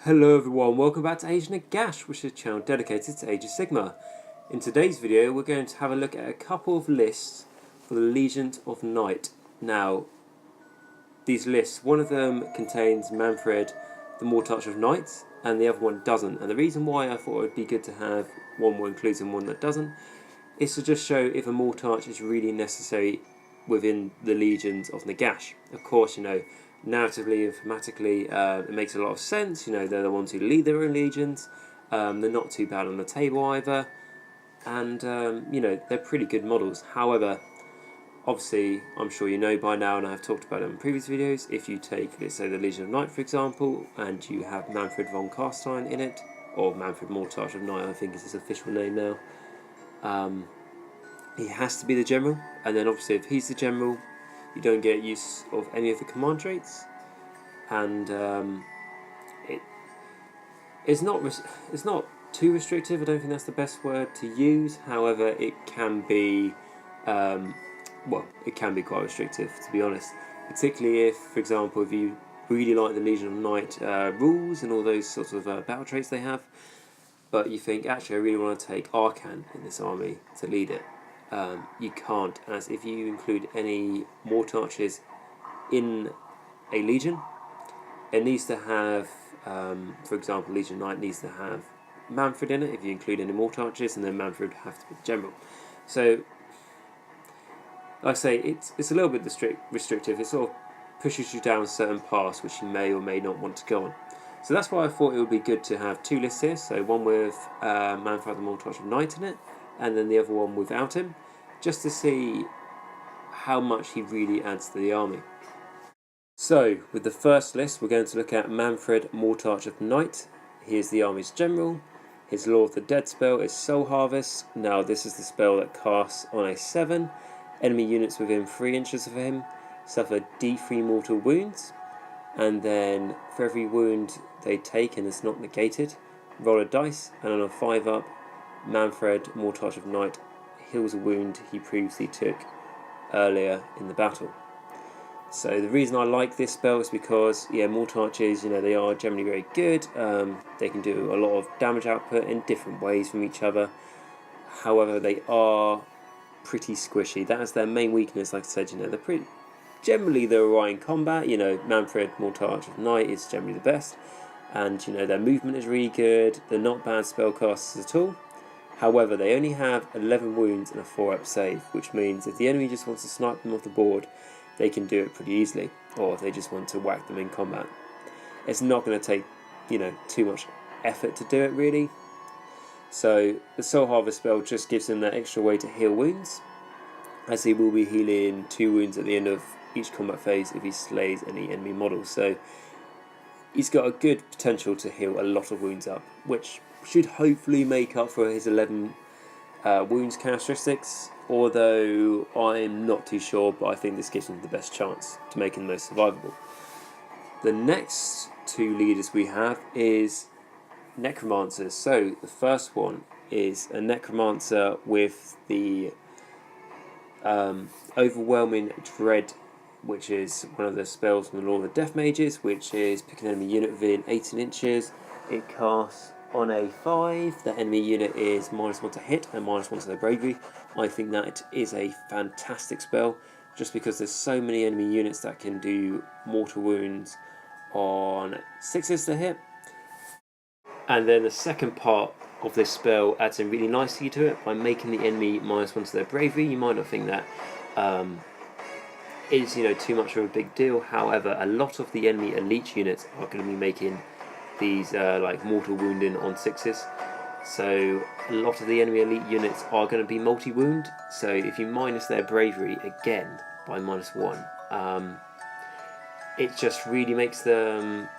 Hello everyone, welcome back to Age Nagash, which is a channel dedicated to Age of Sigmar. In today's video we're going to have a look at a couple of lists for the Legion of Night. Now, these lists, one of them contains Manfred, the Mortarch of Night, and the other one doesn't. And the reason why I thought it would be good to have one that includes and one that doesn't is to just show if a Mortarch is really necessary within the Legions of Nagash. Of course, narratively and thematically, it makes a lot of sense. They're the ones who lead their own legions. They're not too bad on the table either, and they're pretty good models. However, obviously, I'm sure you know by now, and I have talked about it in previous videos. If you take, let's say, the Legion of Night, for example, and you have Manfred von Carstein in it, or Manfred Mortarch of Night, I think is his official name now. He has to be the general, and then obviously, if he's the general, you don't get use of any of the command traits, and it's not too restrictive. I don't think that's the best word to use. However, it can be it can be quite restrictive, to be honest. Particularly if, for example, if you really like the Legion of Night rules and all those sorts of battle traits they have, but you think, actually, I really want to take Arcan in this army to lead it. You can't, as if you include any Mortarches in a Legion, it needs to have, for example, Legion Knight needs to have Manfred in it if you include any Mortarches, and then Manfred would have to be the general. So, like I say, it's a little bit restrictive. It sort of pushes you down certain paths which you may or may not want to go on. So that's why I thought it would be good to have two lists here. So one with Manfred the Mortarch of Night in it, and then the other one without him, just to see how much he really adds to the army. So, with the first list, we're going to look at Manfred Mortarch of Night. He is the army's general. His Law of the Dead spell is Soul Harvest. Now, this is the spell that casts on a 7. Enemy units within 3 inches of him suffer D3 mortal wounds, and then for every wound they take and it's not negated, roll a dice, and on a 5-up, Manfred Mortarch of Night heals a wound he previously took earlier in the battle. So the reason I like this spell is because, Mortarches, they are generally very good. They can do a lot of damage output in different ways from each other. However, they are pretty squishy. That is their main weakness. Like I said, they're generally they're alright in combat. Manfred Mortarch of Night is generally the best, and their movement is really good. They're not bad spellcasters at all. However, they only have 11 wounds and a 4-up save, which means if the enemy just wants to snipe them off the board, they can do it pretty easily, or if they just want to whack them in combat. It's not going to take, too much effort to do it, really. So the Soul Harvest spell just gives him that extra way to heal wounds, as he will be healing 2 wounds at the end of each combat phase if he slays any enemy models. So he's got a good potential to heal a lot of wounds up, which should hopefully make up for his 11 wounds characteristics, although I'm not too sure, but I think this gives him the best chance to make him the most survivable. The next 2 leaders we have is Necromancers. So the first one is a Necromancer with the Overwhelming Dread, which is one of the spells from the Law of the Death Mages, which is pick an enemy unit within 18 inches. It casts on a 5, the enemy unit is -1 to hit and -1 to their bravery. I think that is a fantastic spell, just because there's so many enemy units that can do mortal wounds on 6s to hit. And then the second part of this spell adds in really nicely to it by making the enemy -1 to their bravery. You might not think that is too much of a big deal. However, a lot of the enemy elite units are going to be making these mortal wounding on 6s, so a lot of the enemy elite units are going to be multi-wound. So if you minus their bravery again by -1, it just really makes them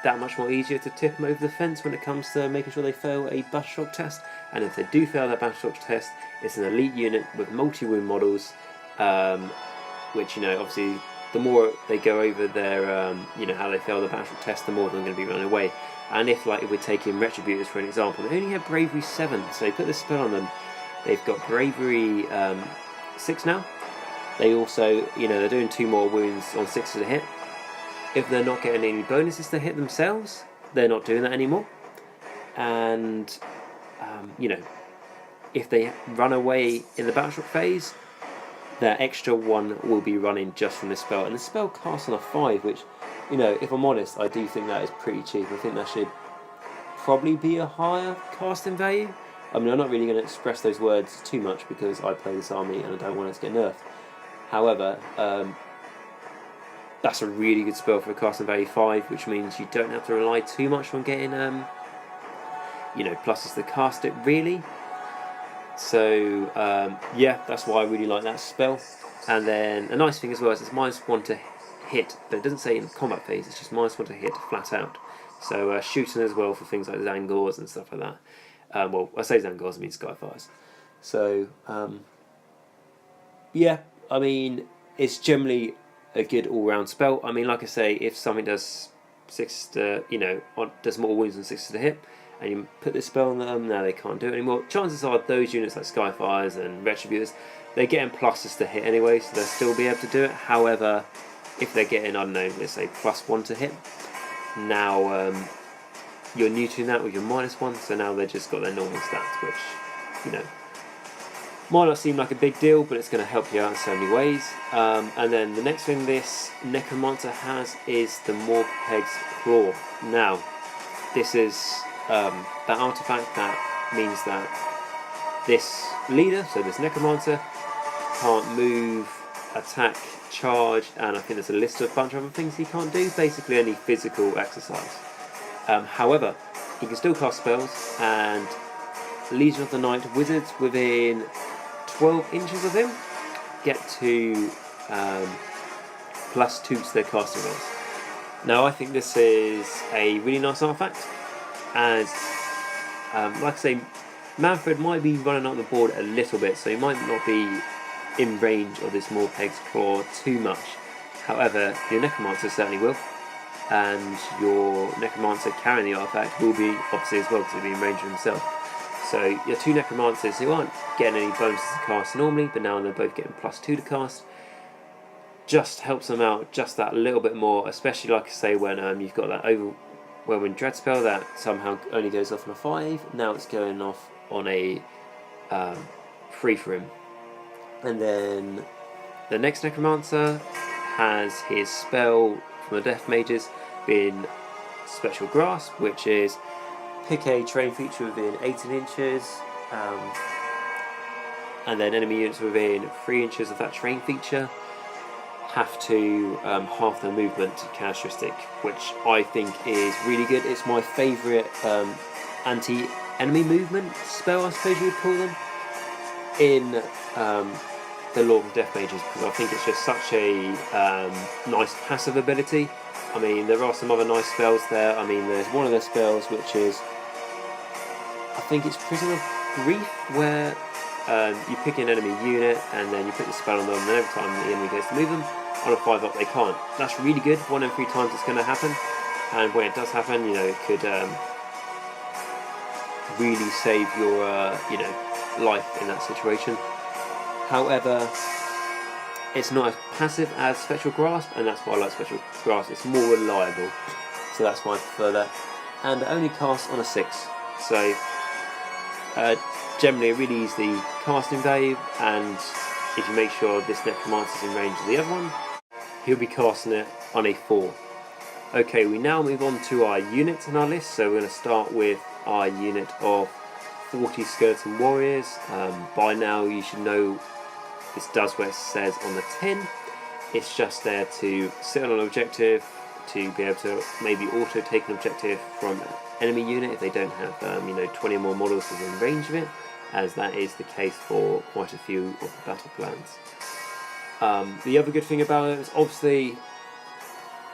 that much more easier to tip them over the fence when it comes to making sure they fail a battle shock test. And if they do fail that battle shock test, it's an elite unit with multi-wound models, which obviously the more they go over their, how they fail the battle test, the more they're going to be running away. And if we're taking Retributors for an example, they only have Bravery 7, so they put this spell on them. They've got Bravery 6 now. They also, they're doing 2 more wounds on 6s to hit. If they're not getting any bonuses to hit themselves, they're not doing that anymore. And, you know, if they run away in the Battleshock phase, that extra 1 will be running just from this spell. And the spell casts on a 5, which, you know, if I'm honest, I do think that is pretty cheap. I think that should probably be a higher casting value. I mean, I'm not really going to express those words too much because I play this army and I don't want it to get nerfed. However, that's a really good spell for a casting value 5, which means you don't have to rely too much on getting, you know, pluses to cast it, really. So, yeah, that's why I really like that spell. And then a nice thing as well is it's -1 to hit, but it doesn't say in the combat phase, it's just -1 to hit flat out. So shooting as well for things like Zangors and stuff like that. Well, I say Zangors, I mean Skyfires. So, yeah, I mean, it's generally a good all-round spell. I mean, like I say, if something does 6 to, you know, does more wounds than 6 to the hit, and you put this spell on them, now they can't do it anymore. Chances are those units like Skyfires and Retributors, they're getting pluses to hit anyway, so they'll still be able to do it. However, if they're getting, I don't know, let's say +1 to hit, now you're neutering that with your -1, so now they've just got their normal stats, which, you know, might not seem like a big deal, but it's going to help you out in so many ways. And then the next thing this Necromancer has is the Morpeg's Claw. Now, this is that artifact that means that this leader, so this Necromancer, can't move, attack, charge, and I think there's a list of a bunch of other things he can't do, basically any physical exercise. However, he can still cast spells, and Legion of the Night wizards within 12 inches of him get to +2 to their casting rolls. Now, I think this is a really nice artifact, and like I say, Manfred might be running up the board a little bit, so he might not be in range of this Morpeg's Claw too much. However, your Necromancer certainly will, and your Necromancer carrying the artifact will be obviously as well because he'll be in range of himself. So your 2 Necromancers who aren't getting any bonuses to cast normally, but now they're both getting +2 to cast, just helps them out just that little bit more, especially like I say when you've got that overwhelming dread spell that somehow only goes off on a 5, now it's going off on a 3 for him. And then the next Necromancer has his spell from the Death Mages being Spectral Grasp, which is pick a terrain feature within 18 inches, and then enemy units within 3 inches of that terrain feature have to half their movement characteristic, which I think is really good. It's my favourite anti-enemy movement spell, I suppose you would call them, in the Lord of Death Mages, because I think it's just such a nice passive ability. I mean, there are some other nice spells there. I mean, there's one of their spells which is, I think it's Prison of Grief, where you pick an enemy unit and then you put the spell on them, and every time the enemy goes to move them, on a 5-up they can't. That's really good. 1 in 3 times it's going to happen, and when it does happen, you know, it could really save your you know, life in that situation. However, it's not as passive as Spectral Grasp, and that's why I like Spectral Grasp. It's more reliable, so that's why I prefer that. And it only casts on a 6, so generally a really easy casting value, and if you make sure this Necromancer is in range of the other one, he'll be casting it on a 4. Okay, we now move on to our units in our list, so we're going to start with our unit of 40 Skeleton Warriors. By now you should know this does what it says on the tin. It's just there to sit on an objective, to be able to maybe auto take an objective from an enemy unit if they don't have you know, 20 or more models within range of it, as that is the case for quite a few of the battle plans. The other good thing about it is obviously,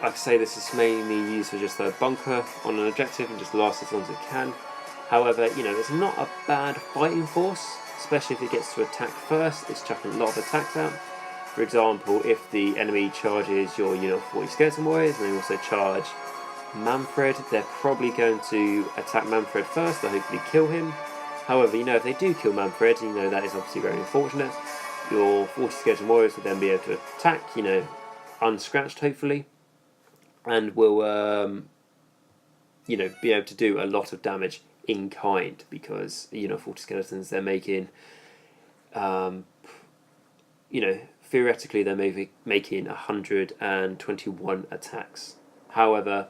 like I say, this is mainly used for just a bunker on an objective and just last as long as it can. However, you know, it's not a bad fighting force, especially if it gets to attack first. It's chucking a lot of attacks out. For example, if the enemy charges your unit of 40 Skeleton Warriors and they also charge Manfred, they're probably going to attack Manfred first to hopefully kill him. However, you know, if they do kill Manfred, you know, that is obviously very unfortunate. Your 40 Skeleton Warriors will then be able to attack, you know, unscratched hopefully, and will be able to do a lot of damage in kind, because 40 skeletons, they're making, theoretically they're maybe making 121 attacks. However,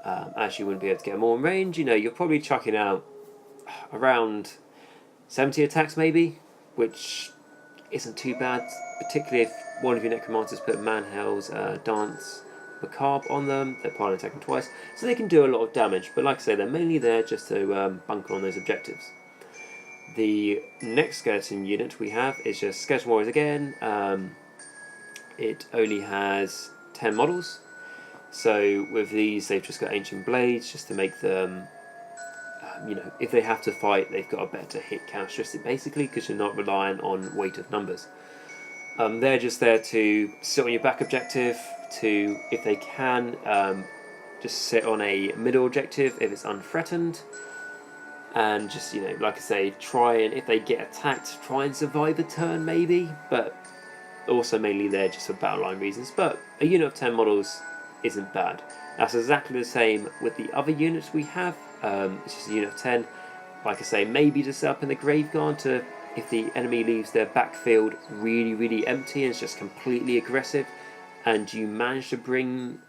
as you wouldn't be able to get them all in range, you're probably chucking out around 70 attacks maybe, which isn't too bad, particularly if one of your Necromancers put Manhell's Dance Macabre on them. They're piling attack them twice, so they can do a lot of damage, but like I say, they're mainly there just to bunker on those objectives. The next skeleton unit we have is just Skeleton Warriors again. It only has 10 models, so with these they've just got Ancient Blades just to make them, if they have to fight, they've got a better hit characteristic basically, because you're not relying on weight of numbers. They're just there to sit on your back objective, to, if they can, just sit on a middle objective if it's unthreatened, and just, like I say, try and, if they get attacked, try and survive a turn maybe, but also mainly there just for battle line reasons. But a unit of 10 models isn't bad. That's exactly the same with the other units we have. It's just a unit of 10, like I say, maybe to set up in the Graveguard to, if the enemy leaves their backfield really, really empty and it's just completely aggressive, and you manage to bring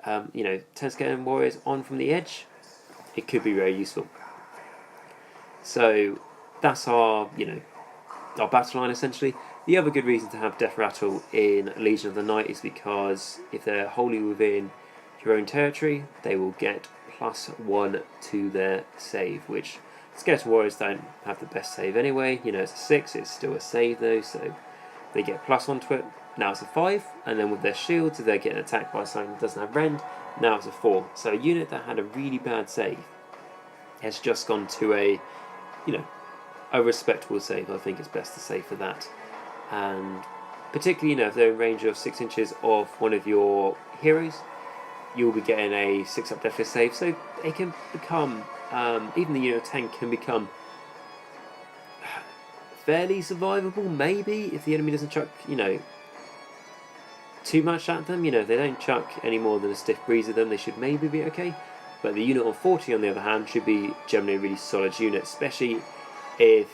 10 Skeleton Warriors on from the edge, it could be very useful. So that's our battle line essentially. The other good reason to have Death Rattle in Legion of the Night is because if they're wholly within your own territory, they will get +1 to their save, which Skeleton Warriors don't have the best save anyway. It's a 6, it's still a save though, so they get +1 to it. Now it's a 5, and then with their shields, if they're getting attacked by something that doesn't have rend, now it's a 4. So a unit that had a really bad save has just gone to a respectable save. I think it's best to say for that. And particularly, if they're in range of 6 inches of one of your heroes, you'll be getting a 6-up deathless save, so it can become, even the unit of 10 can become fairly survivable, maybe, if the enemy doesn't chuck, too much at them. If they don't chuck any more than a stiff breeze at them, they should maybe be okay. But the unit of 40, on the other hand, should be generally a really solid unit, especially if,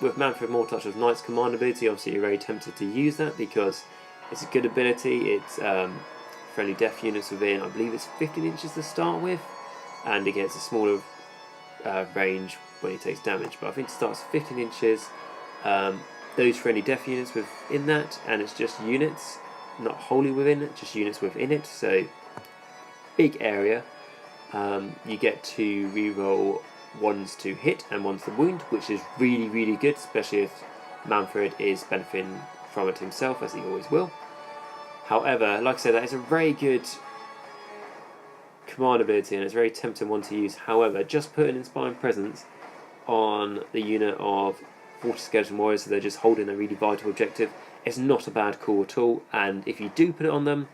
with Manfred More Touch of Knight's command ability, obviously you're very tempted to use that because it's a good ability. It's friendly death units within, I believe it's 15 inches to start with, and it gets a smaller range when it takes damage, but I think it starts at 15 inches. Those friendly death units within that, and it's just units, not wholly within it, just units within it, so big area. You get to reroll 1s to hit and 1s to wound, which is really, really good, especially if Manfred is benefiting from it himself, as he always will. However, like I said, that is a very good command ability, and it's a very tempting one to use. However, just putting Inspiring Presence on the unit of 40 Skeleton Warriors, so they're just holding a really vital objective, it's not a bad call at all. And if you do put it on them,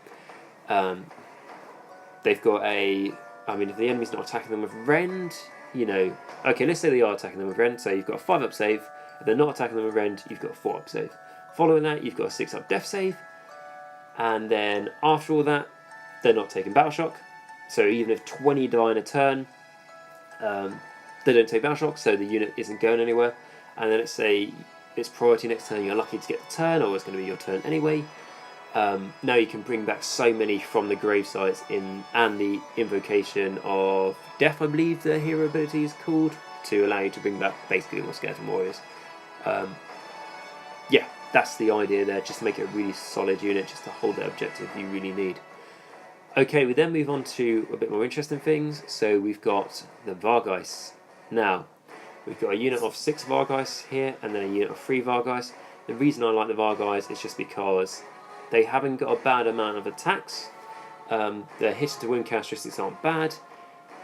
they've got a, if the enemy's not attacking them with rend, okay, let's say they are attacking them with rend, so you've got a 5-up save. If they're not attacking them with rend, you've got a 4-up save. Following that, you've got a 6-up death save, and then after all that, they're not taking battle shock. So even if 20 die in a turn, they don't take battle shock, so the unit isn't going anywhere. And then let's say it's priority next turn, you're lucky to get the turn, or it's going to be your turn anyway. Now you can bring back so many from the grave sites and the invocation of death, I believe the hero ability is called, to allow you to bring back basically all Skeleton Warriors. Yeah, that's the idea there, just to make it a really solid unit, just to hold that objective you really need. Okay, we then move on to a bit more interesting things. So we've got the Vargheist. Now, we've got a unit of 6 Vargheist here, and then a unit of 3 Vargheist. The reason I like the Vargheist is just because they haven't got a bad amount of attacks. Their hit to win characteristics aren't bad,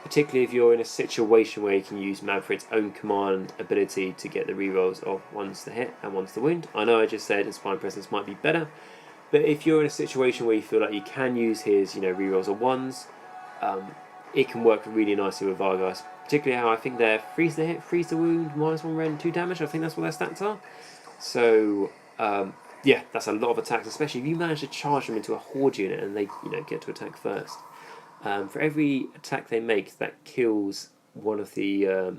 particularly if you're in a situation where you can use Manfred's own command ability to get the rerolls of 1s to hit and 1s to wound. I know I just said Inspiring Presence might be better, but if you're in a situation where you feel like you can use his rerolls of 1s, it can work really nicely with Vargheist. Particularly how I think they're freeze to hit, freeze to wound, -1 rend, 2 damage. I think that's what their stats are. So yeah, that's a lot of attacks, especially if you manage to charge them into a horde unit and they get to attack first. For every attack they make that kills one of the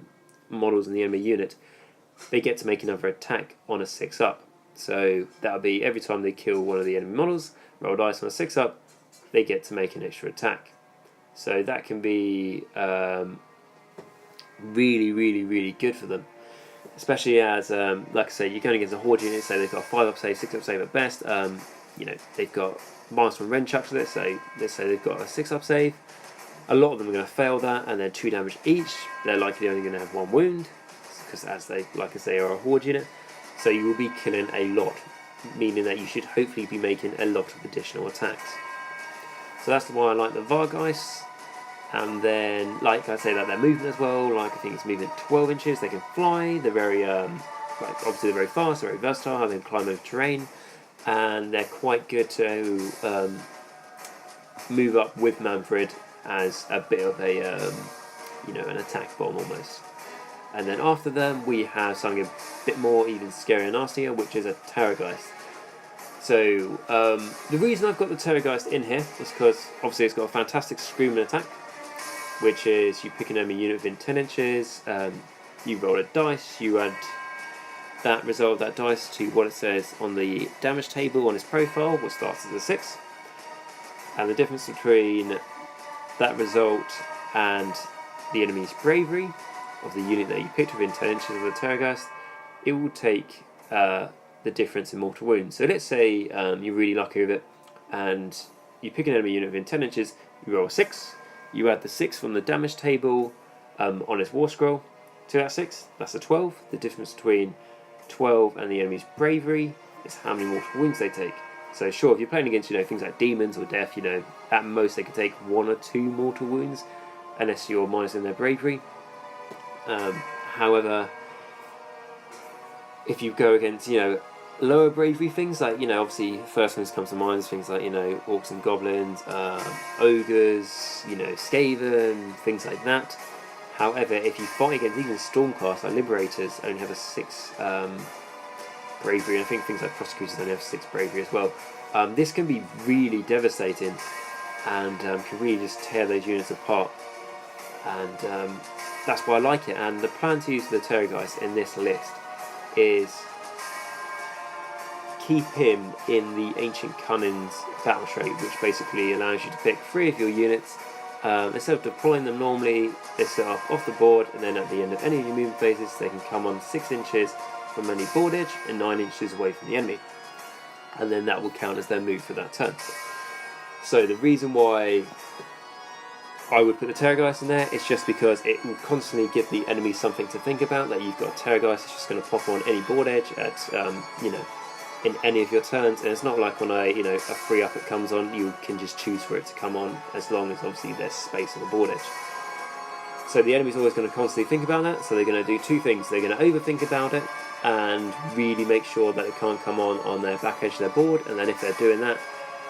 models in the enemy unit, they get to make another attack on a 6-up. So that'll be every time they kill one of the enemy models, roll dice on a 6-up, they get to make an extra attack. So that can be really, really, really good for them. Especially as, like I say, you're going against a horde unit, so they've got a 5-up save, 6-up save at best. They've got minus 1 wrench up to this, so let's say they've got a 6-up save. A lot of them are going to fail that, and then 2 damage each. They're likely only going to have 1 wound, because as they, like I say, are a horde unit. So you will be killing a lot, meaning that you should hopefully be making a lot of additional attacks. So that's why I like the Vargeist. And then, like I say, that their movement as well. Like I think it's movement 12 inches. They can fly. They're very, obviously they're very fast. They're very versatile. They can climb over terrain, and they're quite good to move up with Manfred as a bit of a, an attack bomb almost. And then after them, we have something a bit more even scarier and nastier, which is a Terrorgeist. So the reason I've got the Terrorgeist in here is because obviously it's got a fantastic screaming attack, which is you pick an enemy unit within 10 inches, you roll a dice, you add that result of that dice to what it says on the damage table on its profile, which starts as a 6. And the difference between that result and the enemy's bravery of the unit that you picked within 10 inches of the Terrorgeist, it will take the difference in mortal wounds. So let's say you're really lucky with it, and you pick an enemy unit within 10 inches, you roll a 6, you add the 6 from the damage table on its war scroll to that 6, that's a 12. The difference between 12 and the enemy's bravery is how many mortal wounds they take. So sure, if you're playing against things like demons or death, at most they can take 1 or 2 mortal wounds, unless you're minusing their bravery. However, if you go against lower bravery things like obviously first ones comes to mind is things like orcs and goblins, ogres, Skaven, things like that. However, if you fight against even Stormcast, like Liberators only have a 6 bravery, and I think things like Prosecutors only have 6 bravery as well. This can be really devastating, and can really just tear those units apart. And that's why I like it. And the plan to use the Terrorgeist in this list is keep him in the Ancient Cunning's battle trait, which basically allows you to pick 3 of your units. Instead of deploying them normally, they set off the board, and then at the end of any of your movement phases, they can come on 6 inches from any board edge and 9 inches away from the enemy. And then that will count as their move for that turn. So the reason why I would put the Terrorgeist in there is just because it will constantly give the enemy something to think about. That you've got a Terrorgeist, it's just going to pop on any board edge at in any of your turns, and it's not like on a 3-up it comes on. You can just choose for it to come on as long as obviously there's space on the board edge. So the enemy's always going to constantly think about that. So they're going to do 2 things. They're going to overthink about it and really make sure that it can't come on their back edge of their board. And then if they're doing that,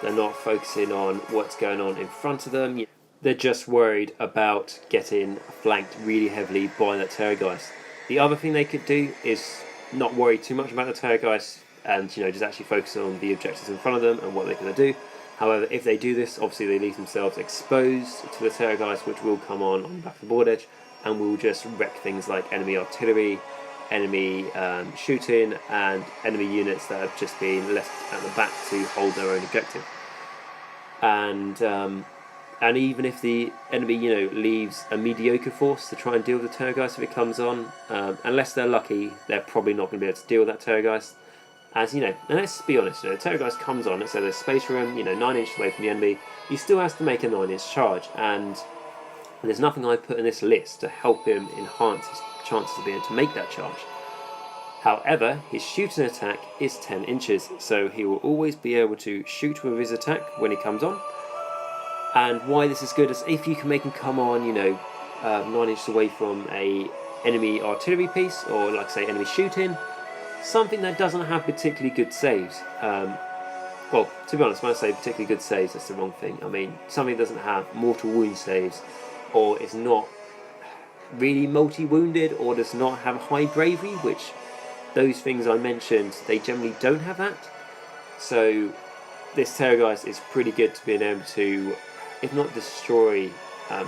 they're not focusing on what's going on in front of them. They're just worried about getting flanked really heavily by that Terrorgeist. The other thing they could do is not worry too much about the Terrorgeist and just actually focus on the objectives in front of them and what they're going to do. However, if they do this, obviously they leave themselves exposed to the Terrorgeist, which will come on the back of the board edge and will just wreck things like enemy artillery, enemy shooting, and enemy units that have just been left at the back to hold their own objective. And even if the enemy, leaves a mediocre force to try and deal with the Terrorgeist if it comes on, unless they're lucky, they're probably not going to be able to deal with that Terrorgeist. As and let's be honest, the Terrorgeist comes on, so there's space for him, 9 inches away from the enemy. He still has to make a 9-inch charge, and there's nothing I put in this list to help him enhance his chances of being able to make that charge. However, his shooting attack is 10 inches, so he will always be able to shoot with his attack when he comes on. And why this is good is if you can make him come on, 9 inches away from a enemy artillery piece, or like say enemy shooting, something that doesn't have particularly good saves. Well, to be honest, when I say particularly good saves, that's the wrong thing. I mean, something that doesn't have mortal wound saves, or is not really multi-wounded, or does not have high bravery, which those things I mentioned, they generally don't have that. So this Terrorgeist is pretty good to being able to if not destroy,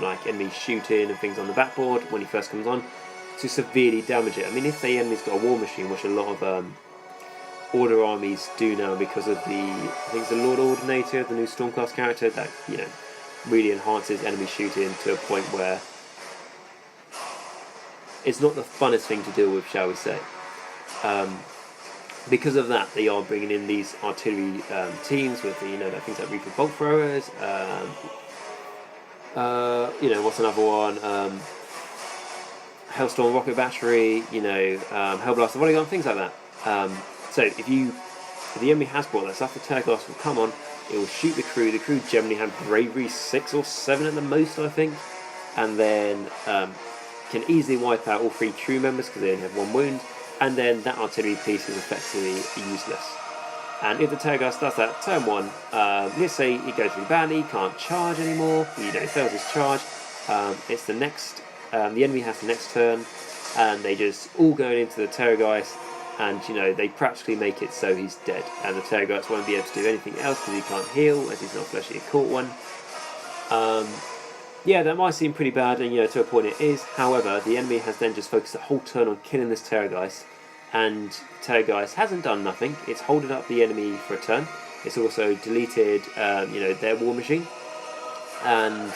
like enemies shooting and things on the backboard when he first comes on, to severely damage it. I mean, if the enemy's got a war machine, which a lot of Order armies do now because of the, I think it's the Lord Ordinator, the new Stormcast character, that, you know, really enhances enemy shooting to a point where it's not the funnest thing to deal with, shall we say. Because of that, they are bringing in these artillery teams with the, you know, things like Reaper bolt throwers. You know, what's another one? Hellstorm rocket battery. You know, Hellblaster volley gun, things like that. So if the enemy has brought that stuff, the Terrorgeist will come on. It will shoot the crew. The crew generally have bravery 6 or 7 at the most, I think, and then can easily wipe out all 3 crew members because they only have 1 wound. And then that artillery piece is effectively useless. And if the Terrorgeist does that, turn 1, let's say it goes really badly, can't charge anymore, you know, fails his charge, it's the next, the enemy has the next turn, and they just all go into the Terrorgeist, and, you know, they practically make it so he's dead, and the Terrorgeist won't be able to do anything else because he can't heal, as he's not fleshly a caught one. Yeah, that might seem pretty bad, and, you know, to a point it is. However, the enemy has then just focused the whole turn on killing this Terrorgeist, and Terrorgeist hasn't done nothing. It's holding up the enemy for a turn. It's also deleted, you know, their war machine, and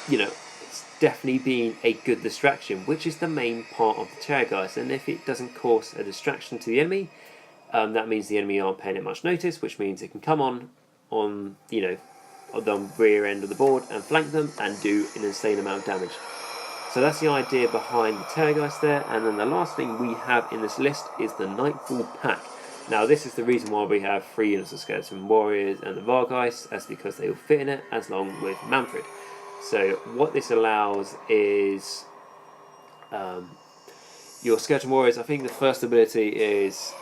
you know, it's definitely been a good distraction, which is the main part of the Terrorgeist. And if it doesn't cause a distraction to the enemy, that means the enemy aren't paying it much notice, which means it can come on, you know, on the rear end of the board and flank them and do an insane amount of damage. So that's the idea behind the Terrorgeist there. And then the last thing we have in this list is the Nightfall Pack. Now this is the reason why we have 3 units of Skeleton Warriors and the Vargeist. That's because they will fit in it, as long with Manfred. So what this allows is your Skeleton Warriors, I think the first ability is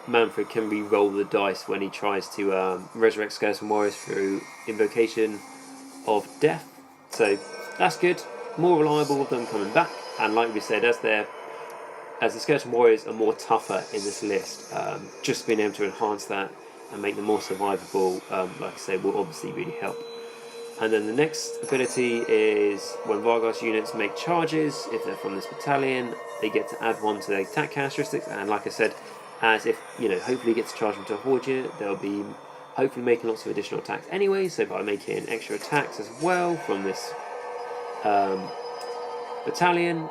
Manfred can re-roll the dice when he tries to resurrect Skeleton Warriors through Invocation of Death. So that's good. More reliable with them coming back, and like we said, as the Skeleton Warriors are more tougher in this list, just being able to enhance that and make them more survivable, like I say, will obviously really help. And then the next ability is when Vargas units make charges, if they're from this battalion, they get to add 1 to their attack characteristics, and like I said, as if, you know, hopefully gets charged into a horde unit, they'll be hopefully making lots of additional attacks anyway, so by making extra attacks as well from this battalion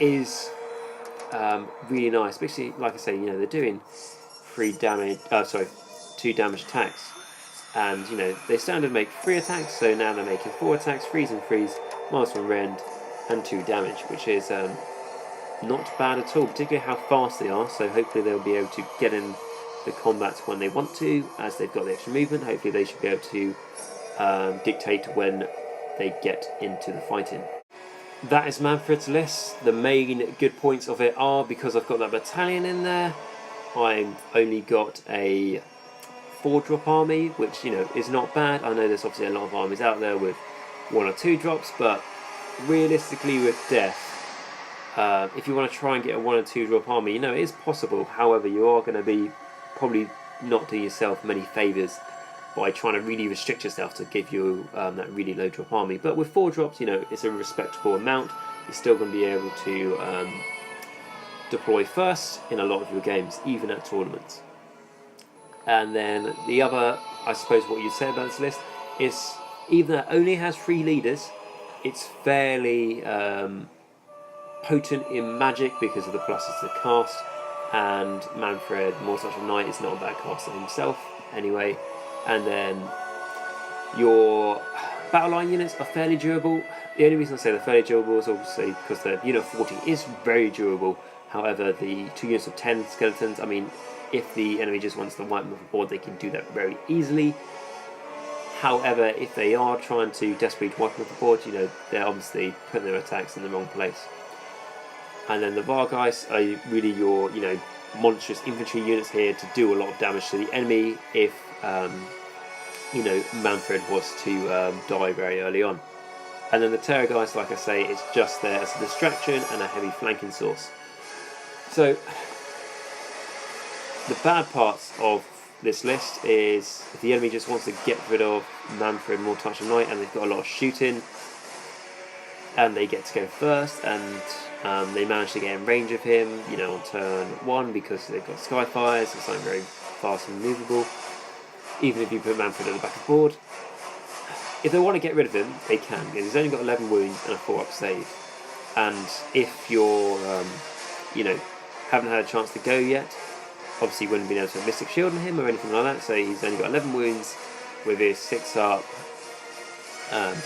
is really nice. Especially, like I say, you know, they're doing 2 damage attacks, and, you know, they standard make 3 attacks, so now they're making 4 attacks, freeze and freeze, milestone rend, and 2 damage, which is not bad at all, particularly how fast they are. So hopefully they'll be able to get in the combats when they want to, as they've got the extra movement. Hopefully they should be able to dictate when they get into the fighting. That is Manfred's list. The main good points of it are, because I've got that battalion in there, I've only got a 4-drop army, which, you know, is not bad. I know there's obviously a lot of armies out there with 1 or 2 drops, but realistically with Death, if you want to try and get a 1 or 2 drop army, you know, it is possible. However, you are going to be probably not doing yourself many favours by trying to really restrict yourself to give you that really low drop army. But with 4 drops, you know, it's a respectable amount. You're still going to be able to deploy first in a lot of your games, even at tournaments. And then the other, I suppose, what you'd say about this list is, even though it only has 3 leaders, it's fairly potent in magic because of the pluses to cast, and Manfred, more such a knight, is not a bad caster himself anyway. And then your battle line units are fairly durable. The only reason I say they're fairly durable is obviously because the unit 40 is very durable. However, the 2 units of 10 skeletons, I mean, if the enemy just wants to wipe them off the board, they can do that very easily. However, if they are trying to desperately wipe them off the board, you know, they're obviously putting their attacks in the wrong place. And then the Vargeist are really your, you know, monstrous infantry units here to do a lot of damage to the enemy if, you know, Manfred was to die very early on. And then the Terrorgeist, like I say, it's just there as a distraction and a heavy flanking source. So the bad parts of this list is if the enemy just wants to get rid of Manfred more touch of night and they've got a lot of shooting and they get to go first and they manage to get in range of him, you know, on turn 1 because they've got Skyfires, it's something very fast and movable, even if you put Manfred at the back of the board. If they want to get rid of him, they can, because he's only got 11 wounds and a 4-up save. And if you're, you know, haven't had a chance to go yet, obviously you wouldn't have been able to Mystic Shield on him or anything like that, so he's only got 11 wounds with his 6-up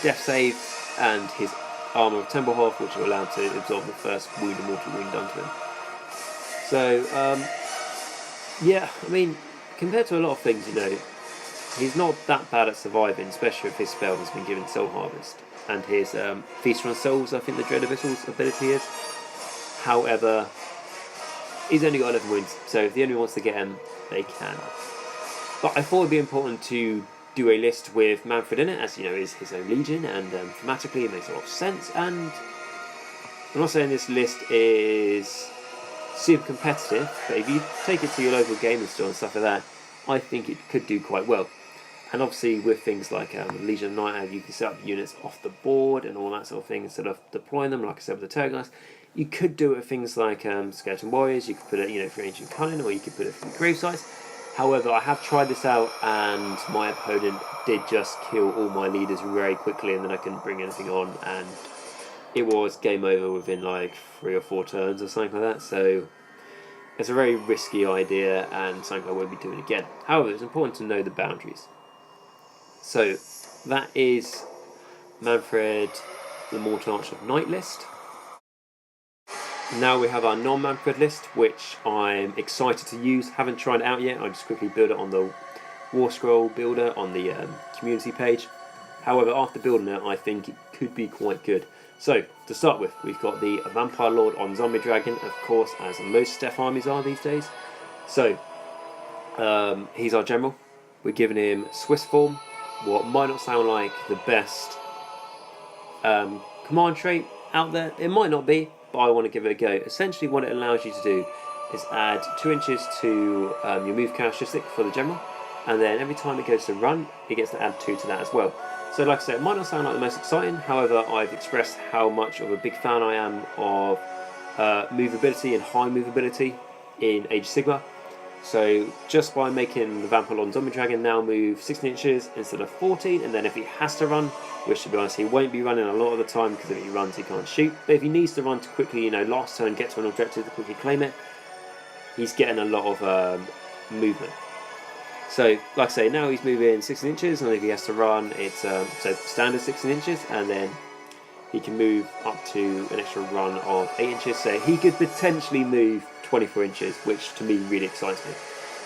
death save and his Armour of Templehof, which will allow him to absorb the first wound and mortal wound done to him. So, yeah, I mean, compared to a lot of things, you know, he's not that bad at surviving, especially if his spell has been given Soul Harvest. And his Feast on Souls, I think the Dread Abyssal's ability is. However, he's only got 11 wounds, so if the enemy wants to get him, they can. But I thought it would be important to do a list with Manfred in it, as you know, is his own legion, and thematically it makes a lot of sense. And I'm not saying this list is super competitive, but if you take it to your local gaming store and stuff like that, I think it could do quite well. And obviously with things like Legion of Night, you can set up units off the board and all that sort of thing instead of deploying them, like I said with the Terrorgeist. You could do it with things like Skeleton Warriors, you could put it, you know, for Ancient Cunning, or you could put it for Gravesites. However, I have tried this out and my opponent did just kill all my leaders very quickly and then I couldn't bring anything on, and it was game over within like 3 or 4 turns or something like that. So it's a very risky idea and something I won't be doing again. However, it's important to know the boundaries. So that is Manfred, the Mortal Arch of Night list. Now we have our non-Mannfred list, which I'm excited to use. Haven't tried it out yet. I just quickly build it on the War Scroll builder on the community page. However, after building it, I think it could be quite good. So, to start with, we've got the Vampire Lord on Zombie Dragon, of course, as most Steph armies are these days. So, he's our general. We're giving him Swiss form, what might not sound like the best command trait out there. It might not be, but I want to give it a go. Essentially, what it allows you to do is add 2 inches to your move characteristic for the general, and then every time it goes to run, it gets to add 2 to that as well. So like I said, it might not sound like the most exciting, however I've expressed how much of a big fan I am of movability and high movability in Age of Sigmar. So just by making the Vampire Lord Zombie Dragon now move 16 inches instead of 14, and then if he has to run, which to be honest he won't be running a lot of the time because if he runs he can't shoot, but if he needs to run to quickly, you know, last turn get to an objective to quickly claim it, he's getting a lot of movement. So, like I say, now he's moving 16 inches, and if he has to run, it's so standard 16 inches, and then he can move up to an extra run of 8 inches, so he could potentially move 24 inches, which to me really excites me.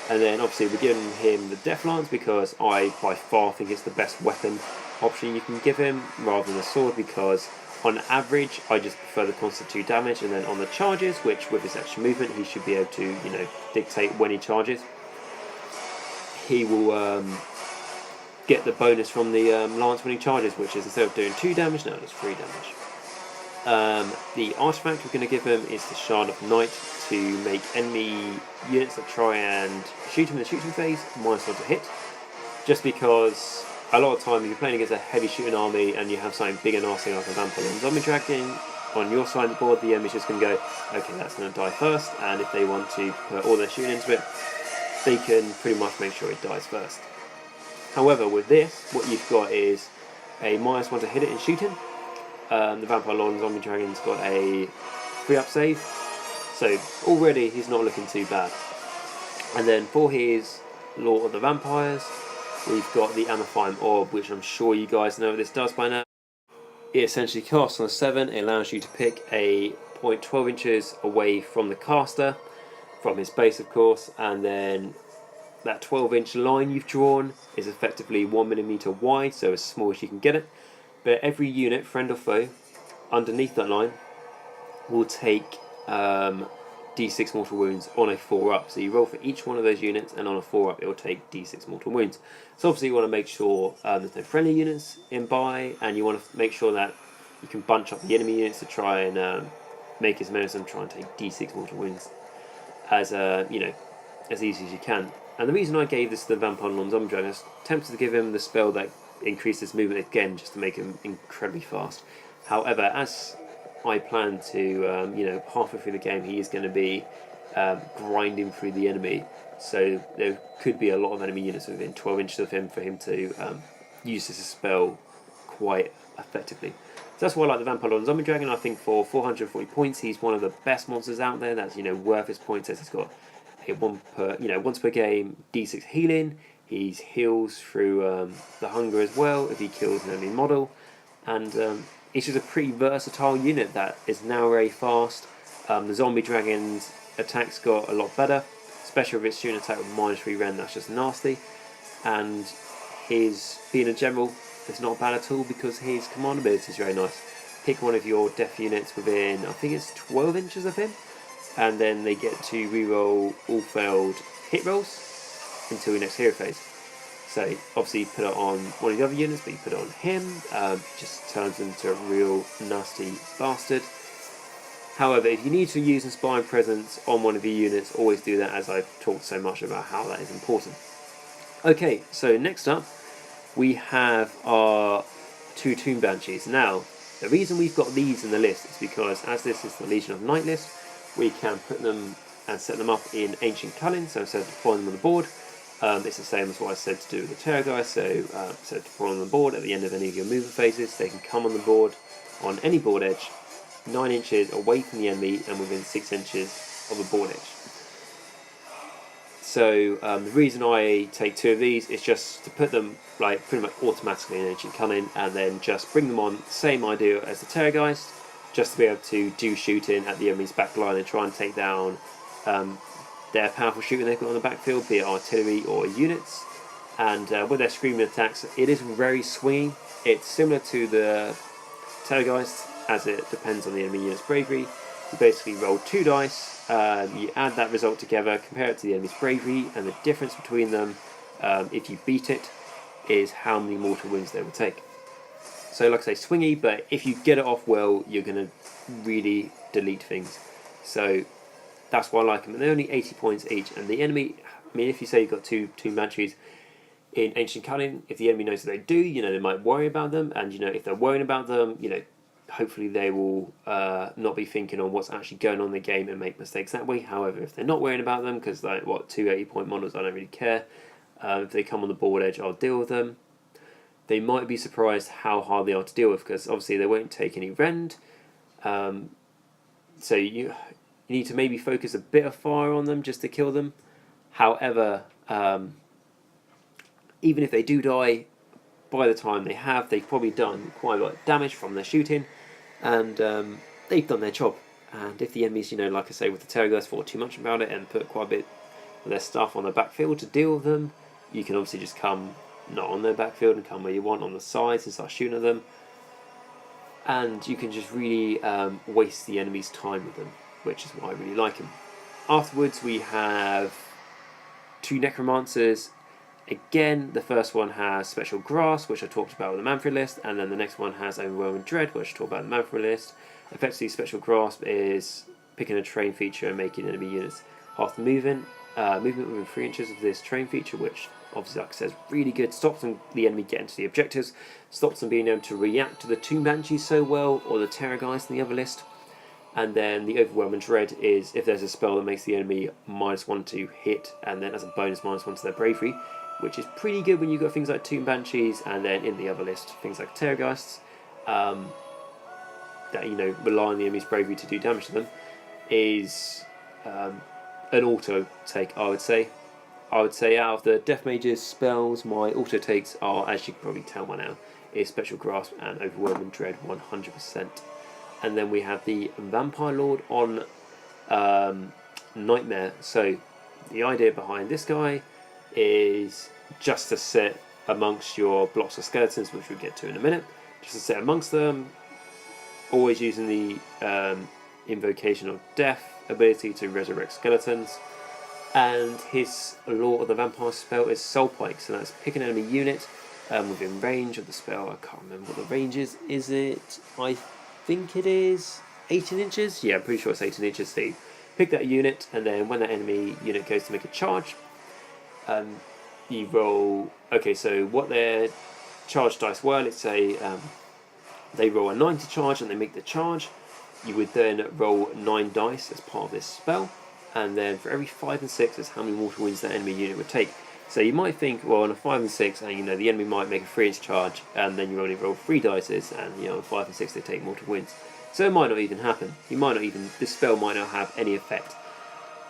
And then obviously we're giving him the Death Lance because I by far think it's the best weapon option you can give him, rather than the sword, because on average I just prefer the constant 2 damage, and then on the charges, which with his extra movement he should be able to, you know, dictate when he charges. He will get the bonus from the lance when he charges, which is instead of doing 2 damage, now it's 3 damage. The artifact we're going to give him is the Shard of Night to make enemy units that try and shoot him in the shooting phase -1 to hit. Just because a lot of time if you're playing against a heavy shooting army and you have something big and nasty like a Vampire and Zombie Dragon on your side of the board, the enemy's just going to go, okay, that's going to die first, and if they want to put all their shooting into it, they can pretty much make sure it dies first. However, with this, what you've got is a -1 to hit it in shooting. The Vampire Lord and Zombie Dragon's got a 3-up save, so already he's not looking too bad. And then for his Lord of the Vampires, we've got the Amifying Orb, which I'm sure you guys know what this does by now. It essentially casts on a 7, it allows you to pick a point 12 inches away from the caster, from his base of course, and then that 12-inch line you've drawn is effectively 1mm wide, so as small as you can get it. But every unit, friend or foe, underneath that line will take D6 mortal wounds on a 4-up. So you roll for each one of those units, and on a 4-up it will take D6 mortal wounds. So obviously you want to make sure there's no friendly units in by, and you want to make sure that you can bunch up the enemy units to try and make as many of them try and take D6 mortal wounds as you know, as easy as you can. And the reason I gave this to the Vampire non-zombie dragon, I was tempted to give him the spell that increases movement again, just to make him incredibly fast. However, as I plan to, halfway through the game, he is going to be grinding through the enemy. So there could be a lot of enemy units within 12 inches of him for him to use this spell quite effectively. So that's why I like the Vampire Lord Zombie Dragon. I think for 440 points, he's one of the best monsters out there. That's worth his points. As he's got a once per game D6 healing. He heals through the hunger as well if he kills an enemy model, and it's just a pretty versatile unit that is now very fast. The Zombie Dragon's attacks got a lot better, especially if it's shooting attack with -3 rend. That's just nasty, and his being a general is not bad at all because his command ability is very nice. Pick one of your death units within, I think it's 12 inches of him, and then they get to reroll all failed hit rolls until your next hero phase. So obviously you put it on one of the other units, but you put it on him, just turns him into a real nasty bastard. However, if you need to use Inspiring Presence on one of your units, always do that, as I've talked so much about how that is important. Okay, so next up we have our 2 Tomb Banshees. Now, the reason we've got these in the list is because, as this is the Legion of Night list, we can put them and set them up in Ancient Cunning, so instead of deploying them on the board, it's the same as what I said to do with the Terrorgeist, so deploy them on the board at the end of any of your movement phases. They can come on the board on any board edge 9 inches away from the enemy and within 6 inches of a board edge. So the reason I take 2 of these is just to put them pretty much automatically in Ancient Cunning, and then just bring them on, same idea as the Terrorgeist, just to be able to do shooting at the enemy's back line and try and take down their powerful shooting they've got on the backfield, be it artillery or units. And with their screaming attacks, it is very swingy. It's similar to the Terrorgeist, as it depends on the enemy unit's bravery. You basically roll 2 dice, you add that result together, compare it to the enemy's bravery, and the difference between them, if you beat it, is how many mortal wounds they will take. So like I say, swingy, but if you get it off well, you're going to really delete things. So that's why I like them. And they're only 80 points each, and the enemy, if you say you've got 2 Banshees in Ancient Cunning, if the enemy knows that they do, they might worry about them, and if they're worrying about them, hopefully they will not be thinking on what's actually going on in the game and make mistakes that way. However, if they're not worrying about them, because 2 80-point models, I don't really care. If they come on the board edge, I'll deal with them. They might be surprised how hard they are to deal with, because obviously they won't take any rend. So you need to maybe focus a bit of fire on them just to kill them. However, even if they do die, by the time they've probably done quite a lot of damage from their shooting, and they've done their job. And if the enemies, like I say with the Terrorgeist, thought too much about it and put quite a bit of their stuff on the backfield to deal with them, you can obviously just come not on their backfield and come where you want on the sides and start shooting at them. And you can just really waste the enemy's time with them, which is why I really like them. Afterwards, we have 2 Necromancers. Again, the first one has Special Grasp, which I talked about with the Manfred list, and then the next one has Overwhelming Dread, which I talked about in the Manfred list. Effectively, Special Grasp is picking a terrain feature and making enemy units half the movement within 3 inches of this terrain feature, which obviously, like I said, is really good. Stops the enemy getting to the objectives, stops them being able to react to the 2 Banshees so well, or the Terrorgeist in the other list. And then the Overwhelming Dread is if there's a spell that makes the enemy -1 to hit, and then as a bonus -1 to their bravery, which is pretty good when you've got things like 2 Banshees, and then in the other list, things like Terrorgeists, that rely on the enemy's bravery to do damage to them, is an auto take, I would say. I would say out of the Death Mage's spells, my auto takes are, as you can probably tell by now, is Special Grasp and Overwhelming Dread 100%. And then we have the Vampire Lord on Nightmare. So the idea behind this guy is just to sit amongst your blocks of skeletons, which we'll get to in a minute. Just to sit amongst them, always using the Invocation of Death ability to resurrect skeletons. And his Lord of the Vampire spell is Soul Pike, so that's pick an enemy unit within range of the spell. I can't remember what the range is. Is it? I think it is 18 inches. Yeah, I'm pretty sure it's 18 inches. So you pick that unit, and then when that enemy unit goes to make a charge, you roll. Okay, so what their charge dice were, let's say they roll a 9 to charge and they make the charge. You would then roll 9 dice as part of this spell, and then for every 5 and 6 is how many mortal wounds that enemy unit would take. So you might think, well, on a 5 and 6, and the enemy might make a 3-inch charge, and then you only roll 3 dices, and on 5 and 6 they take mortal wounds. So it might not even happen. This spell might not have any effect,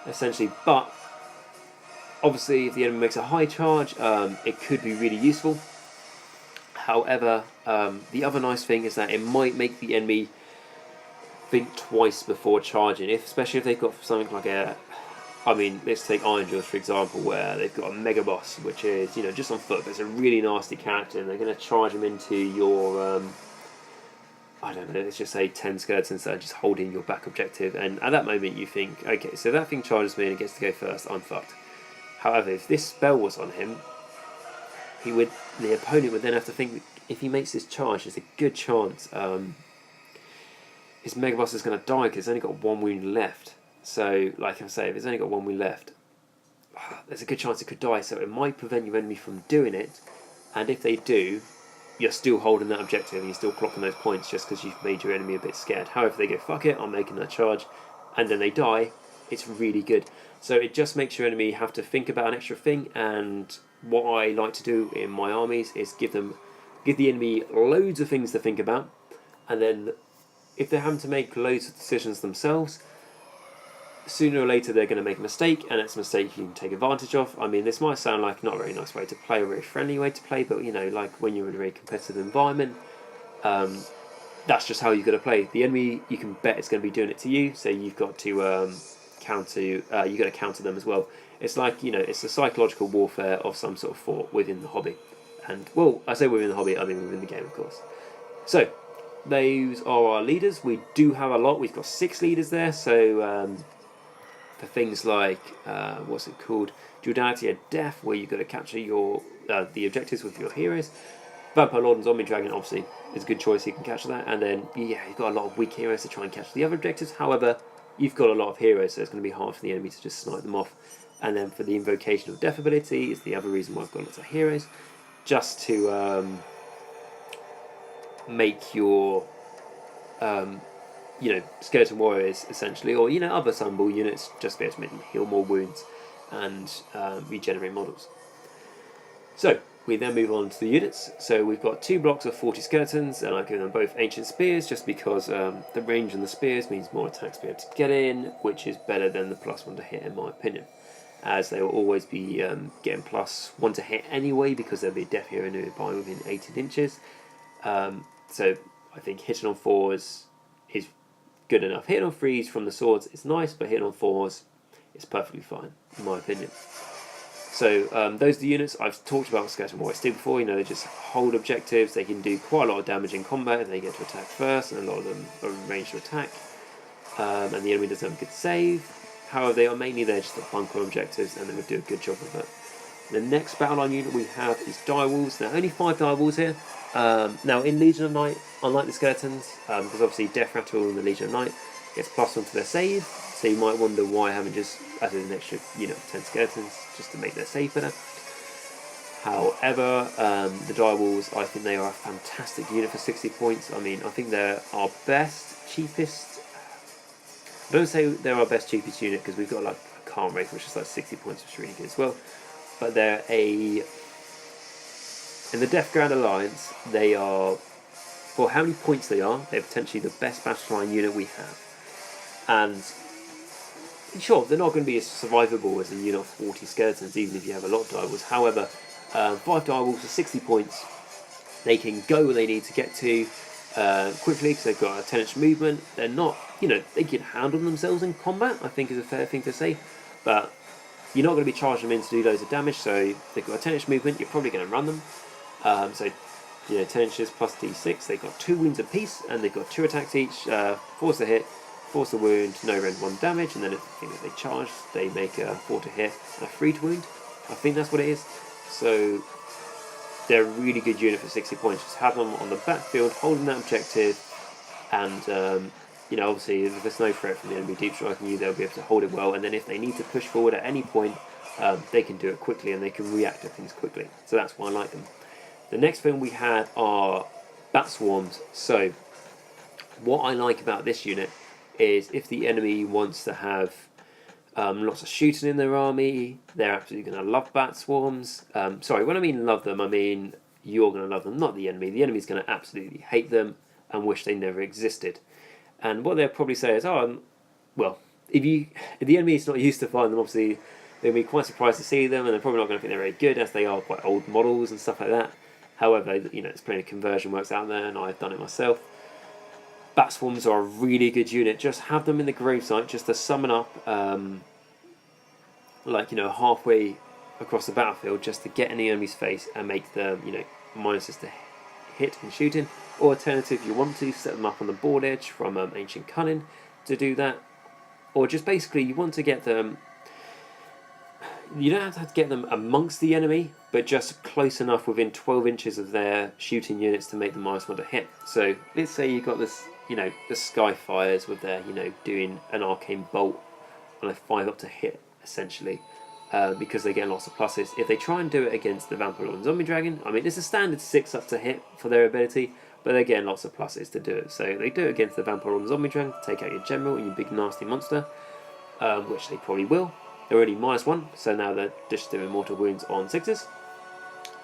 essentially. But obviously, if the enemy makes a high charge, it could be really useful. However, the other nice thing is that it might make the enemy think twice before charging, especially if they've got something like let's take Iron Jaws for example, where they've got a mega boss, which is just on foot, but it's a really nasty character, and they're going to charge him into your I don't know, let's just say 10 skeletons that are just holding your back objective, and at that moment you think, okay, so that thing charges me and it gets to go first, I'm fucked. However, if this spell was on him, the opponent would then have to think, if he makes this charge, there's a good chance his Mega Boss is going to die because it's only got 1 wound left. So, like I say, if it's only got 1 wound left, there's a good chance it could die. So it might prevent your enemy from doing it. And if they do, you're still holding that objective and you're still clocking those points just because you've made your enemy a bit scared. However, if they go, fuck it, I'm making that charge, and then they die, it's really good. So it just makes your enemy have to think about an extra thing. And what I like to do in my armies is give the enemy loads of things to think about, and then if they're having to make loads of decisions themselves, sooner or later they're going to make a mistake, and it's a mistake you can take advantage of. I mean, this might sound like not a very nice way to play, or a very friendly way to play, but like when you're in a very competitive environment, that's just how you've got to play. The enemy, you can bet it's going to be doing it to you, so you've got to counter them as well. It's like, it's a psychological warfare of some sort of sort within the hobby. And, well, I say within the hobby, I mean within the game, of course. So, those are our leaders. We do have a lot. We've got 6 leaders there. So, for things like, what's it called? Duality of Death, where you've got to capture the objectives with your heroes. Vampire Lord and Zombie Dragon, obviously, is a good choice. You can capture that. And then, yeah, you've got a lot of weak heroes to try and capture the other objectives. However, you've got a lot of heroes, so it's going to be hard for the enemy to just snipe them off. And then for the Invocation of Death ability is the other reason why I've got lots of heroes, just to make your skeleton warriors essentially, or other Sunball units, just be able to make them heal more wounds and regenerate models. So we then move on to the units. So we've got 2 blocks of 40 skeletons, and I've given them both ancient spears just because the range on the spears means more attacks to be able to get in, which is better than the +1 to hit in my opinion, as they will always be getting +1 to hit anyway because there'll be a death hero nearby within 18 inches. So I think hitting on 4s is good enough. Hitting on 3s from the swords is nice, but hitting on 4s is perfectly fine, in my opinion. So those are the units I've talked about with Skeleton Warriors still before. They just hold objectives. They can do quite a lot of damage in combat if they get to attack first, and a lot of them are in range to attack. And the enemy doesn't have a good save. However, they are mainly there just to bunker objectives, and they would do a good job of that. The next battle line unit we have is Direwolves. There are only 5 Direwolves here. Now, in Legion of Night, unlike the Skeletons, because obviously Death Rattle in the Legion of Night gets +1 to their save, so you might wonder why I haven't just added an extra unit of 10 Skeletons just to make their save better. However, the Direwolves, I think they are a fantastic unit for 60 points. I mean, I think they're our best, cheapest. I don't say they're our best, cheapest unit because we've got like a Calm Wraith, which is like 60 points, which is really good as well. But they're in the Death Grand Alliance, they are, for how many points they're potentially the best battle line unit we have. And sure, they're not going to be as survivable as a unit of 40 skeletons, even if you have a lot of Direwolves. However, 5 Direwolves for 60 points, they can go where they need to get to quickly because they've got a 10-inch movement. They're not, they can handle themselves in combat, I think is a fair thing to say. But you're not going to be charging them in to do loads of damage, so they've got a 10-inch movement, you're probably going to run them. 10 inches plus D6, they've got 2 wounds apiece, and they've got 2 attacks each, force to hit, force to wound, no rend 1 damage, and then if they charge, they make a 4 to hit and a 3 to wound. I think that's what it is. So they're a really good unit for 60 points. Just have them on the backfield, holding that objective, and obviously if there's no threat from the enemy deep striking you, they'll be able to hold it well, and then if they need to push forward at any point, they can do it quickly and they can react to things quickly. So that's why I like them. The next thing we had are bat swarms. So what I like about this unit is if the enemy wants to have lots of shooting in their army, they're absolutely going to love bat swarms. Sorry, when I mean love them, I mean you're going to love them, not the enemy. The enemy's going to absolutely hate them and wish they never existed. And what they'll probably say is, well, if the enemy is not used to fighting them, obviously they'll be quite surprised to see them, and they're probably not going to think they're very good, as they are quite old models and stuff like that. However, there's plenty of conversion works out there, and I've done it myself. Bat swarms are a really good unit. Just have them in the gravesite, just to summon up, halfway across the battlefield, just to get in the enemy's face and make them, minuses to hit and shooting. Or alternative, if you want to, set them up on the board edge from Ancient Cunning to do that. Or just basically, you want to get them. You don't have to get them amongst the enemy, but just close enough within 12 inches of their shooting units to make the -1 to hit. So let's say you've got this, the Skyfires with their, doing an arcane bolt on a 5 up to hit, essentially, because they get lots of pluses. If they try and do it against the Vampire Lord and Zombie Dragon, I mean, it's a standard 6 up to hit for their ability, but they're getting lots of pluses to do it. So they do it against the Vampire Lord and Zombie Dragon, take out your general and your big nasty monster, which they probably will. They're already -1, so now they're just doing mortal wounds on 6s.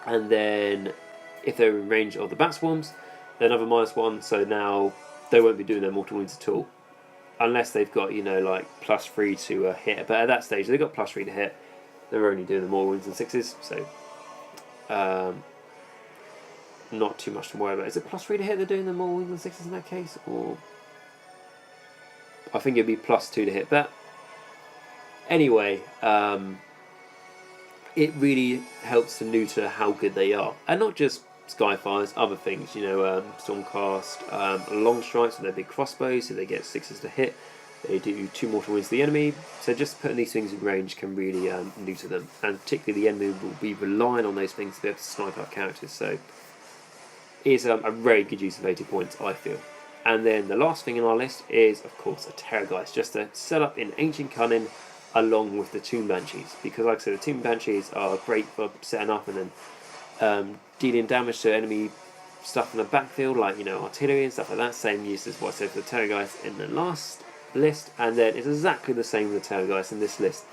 And then if they're in range of the bat swarms, they're another -1, so now they won't be doing their mortal wounds at all. Unless they've got, +3 to hit. But at that stage, they've got +3 to hit. They're only doing the mortal wounds on 6s, so not too much to worry about. Is it +3 to hit they're doing the mortal wounds on 6s in that case? Or I think it'd be +2 to hit. But anyway, it really helps to neuter how good they are. And not just Skyfires, other things, Stormcast, long strikes with their big crossbows, so they get 6s to hit. They do 2 mortal wounds to the enemy. So just putting these things in range can really neuter them. And particularly the enemy will be relying on those things to be able to snipe out characters. So it's a very good use of 80 points, I feel. And then the last thing in our list is, of course, a Terrorgeist, just to set up in Ancient Cunning along with the Tomb Banshees, because like I said, the Tomb Banshees are great for setting up and then dealing damage to enemy stuff in the backfield, like artillery and stuff like that. Same use as what I said for the Terrorgeist in the last list, and then it's exactly the same with the Terrorgeist in this list,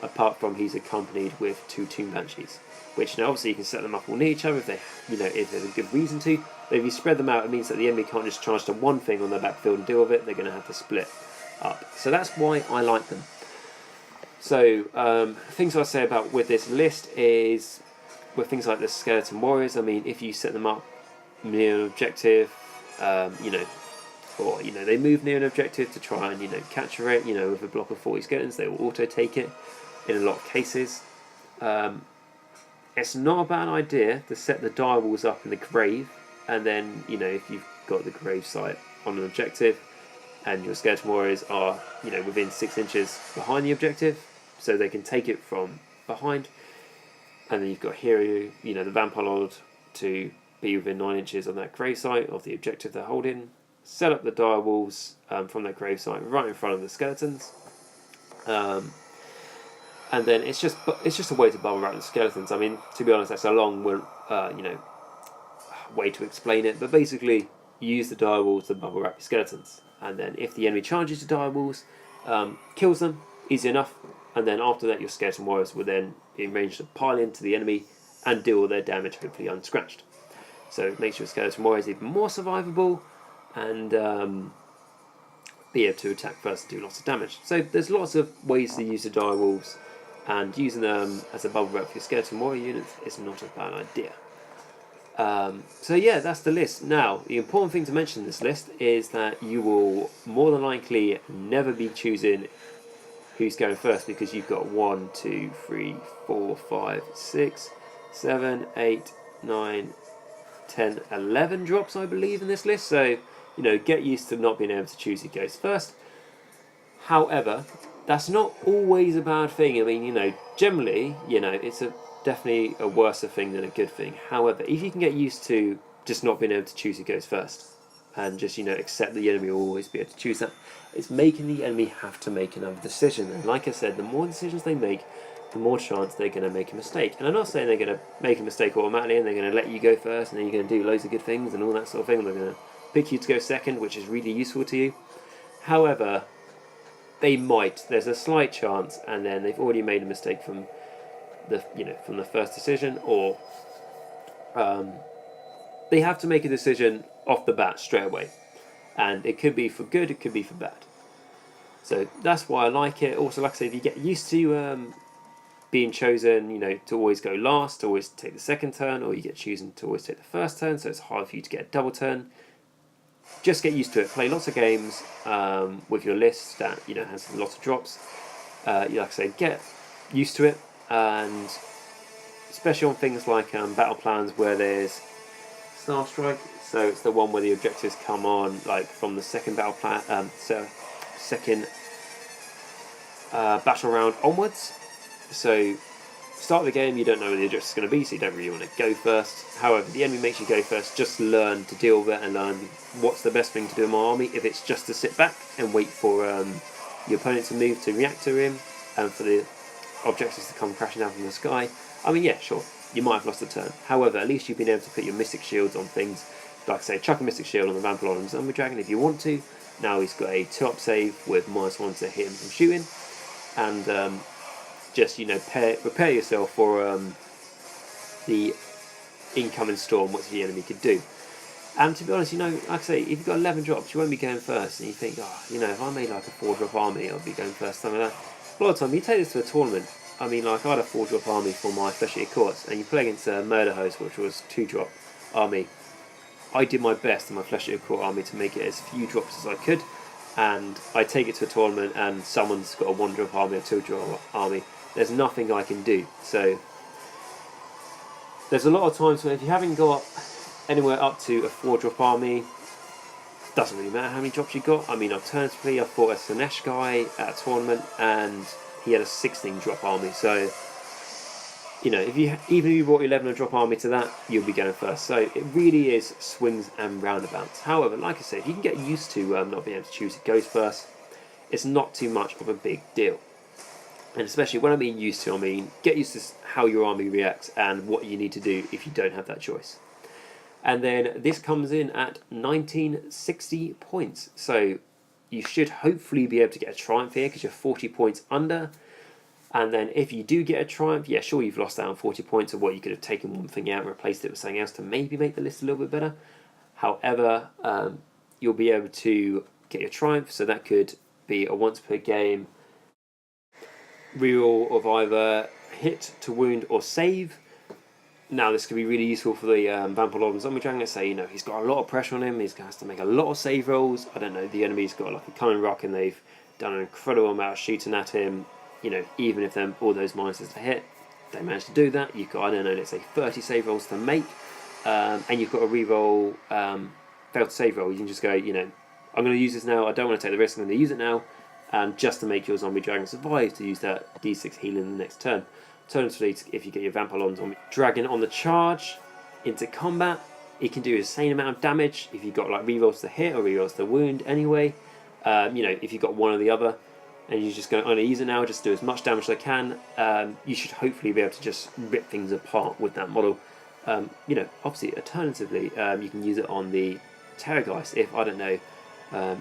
apart from he's accompanied with 2 Tomb Banshees, which obviously you can set them up all near each other if they, if there's a good reason to. But if you spread them out, it means that the enemy can't just charge to one thing on their backfield and deal with it. They're going to have to split up. So that's why I like them. So things I say about with this list is with things like the Skeleton Warriors. I mean, if you set them up near an objective, or they move near an objective to try and capture it. With a block of 40 skeletons, they will auto take it. In a lot of cases, it's not a bad idea to set the dire walls up in the grave, and then if you've got the grave site on an objective, and your Skeleton Warriors are within 6 inches behind the objective, so they can take it from behind. And then you've got Hero, the Vampire Lord, to be within 9 inches on that grave site of the objective they're holding. Set up the dire walls from that grave site right in front of the skeletons. And then it's just a way to bubble wrap the skeletons. I mean, to be honest, that's a long way to explain it. But basically, you use the dire walls to bubble wrap your skeletons. And then if the enemy charges the dire walls, kills them, easy enough. And then after that, your Skeleton Warriors will then be arranged to pile into the enemy and deal all their damage, hopefully unscratched. So it makes your Skeleton Warriors even more survivable and be able to attack first and do lots of damage. So there's lots of ways to use the dire walls, and using them as a bubble wrap for your Skeleton Warrior units is not a bad idea. So yeah, that's the list. Now, the important thing to mention in this list is that you will more than likely never be choosing who's going first, because you've got 1, 2, 3, 4, 5, 6, 7, 8, 9, 10, 11 drops, I believe, in this list. So, get used to not being able to choose who goes first. However, that's not always a bad thing. I mean, generally, it's definitely a worse thing than a good thing. However, if you can get used to just not being able to choose who goes first, and just accept the enemy will always be able to choose that, it's making the enemy have to make another decision. And like I said, the more decisions they make, the more chance they're going to make a mistake. And I'm not saying they're going to make a mistake automatically and they're going to let you go first and then you're going to do loads of good things and all that sort of thing. They're going to pick you to go second, which is really useful to you. However, they might. There's a slight chance, and then they've already made a mistake from the first decision, or they have to make a decision off the bat straight away, and it could be for good, it could be for bad. So that's why I like it. Also, like I say, if you get used to being chosen, to always go last, to always take the second turn, or you get chosen to always take the first turn, so it's hard for you to get a double turn. Just get used to it. Play lots of games with your list that has lots of drops. Like I say, get used to it, and especially on things like battle plans where there's Star Strike. So it's the one where the objectives come on like from the second battle plan, second battle round onwards. So start of the game, you don't know where the objective is going to be, so you don't really want to go first. However, the enemy makes you go first. Just learn to deal with it and learn what's the best thing to do in my army. If it's just to sit back and wait for your opponent to move to react to him and for the objectives to come crashing down from the sky, I mean, yeah, sure, you might have lost a turn. However, at least you've been able to put your Mystic Shields on things. Like I say, chuck a Mystic Shield on the Vampire and Zombie Dragon if you want to. Now he's got a 2-up save with -1 to hit him from shooting. And just prepare yourself for the incoming storm, which the enemy could do. And to be honest, like I say, if you've got 11 drops, you won't be going first. And you think, if I made like a 4-drop army, I'll be going first. Something like that. A lot of time, you take this to a tournament. I mean, like I had a 4-drop army for my Flesh-Eater Courts, and you play against a Murder Host, which was 2-drop army. I did my best in my Flesh-Eater Court army to make it as few drops as I could. And I take it to a tournament, and someone's got a 1-drop army or 2-drop army. There's nothing I can do. So there's a lot of times where if you haven't got anywhere up to a 4-drop army, it doesn't really matter how many drops you got. I mean, alternatively, I fought a Sinesh guy at a tournament and he had a 16-drop army. So, even if you brought 11-drop army to that, you'll be going first. So it really is swings and roundabouts. However, like I said, if you can get used to not being able to choose who goes first, it's not too much of a big deal. And especially when I mean used to, I mean get used to how your army reacts and what you need to do if you don't have that choice. And then this comes in at 1960 points. So you should hopefully be able to get a triumph here because you're 40 points under. And then if you do get a triumph, yeah, sure, you've lost out on 40 points of what you could have taken one thing out and replaced it with something else to maybe make the list a little bit better. However, you'll be able to get your triumph. So that could be a once per game reroll of either hit to wound or save. Now this could be really useful for the Vampire and Zombie Dragon. Let's say he's got a lot of pressure on him, he's going to have to make a lot of save rolls. I don't know, the enemy's got like a coming rock and they've done an incredible amount of shooting at him. Even if all those minuses to hit, they managed to do that. You've got, I don't know, let's say 30 save rolls to make, and you've got a reroll failed to save roll. You can just go, I'm going to use this now, I don't want to take the risk, I'm going to use it now. Just to make your Zombie Dragon survive, to use that D6 healing in the next turn. Alternatively, if you get your Vampire Zombie Dragon on the charge into combat, it can do the insane amount of damage if you've got like rerolls to hit or rerolls to wound anyway. If you've got one or the other, and you're just going to only use it now, just do as much damage as I can, you should hopefully be able to just rip things apart with that model. Obviously, alternatively, you can use it on the Terrorgeist if, I don't know,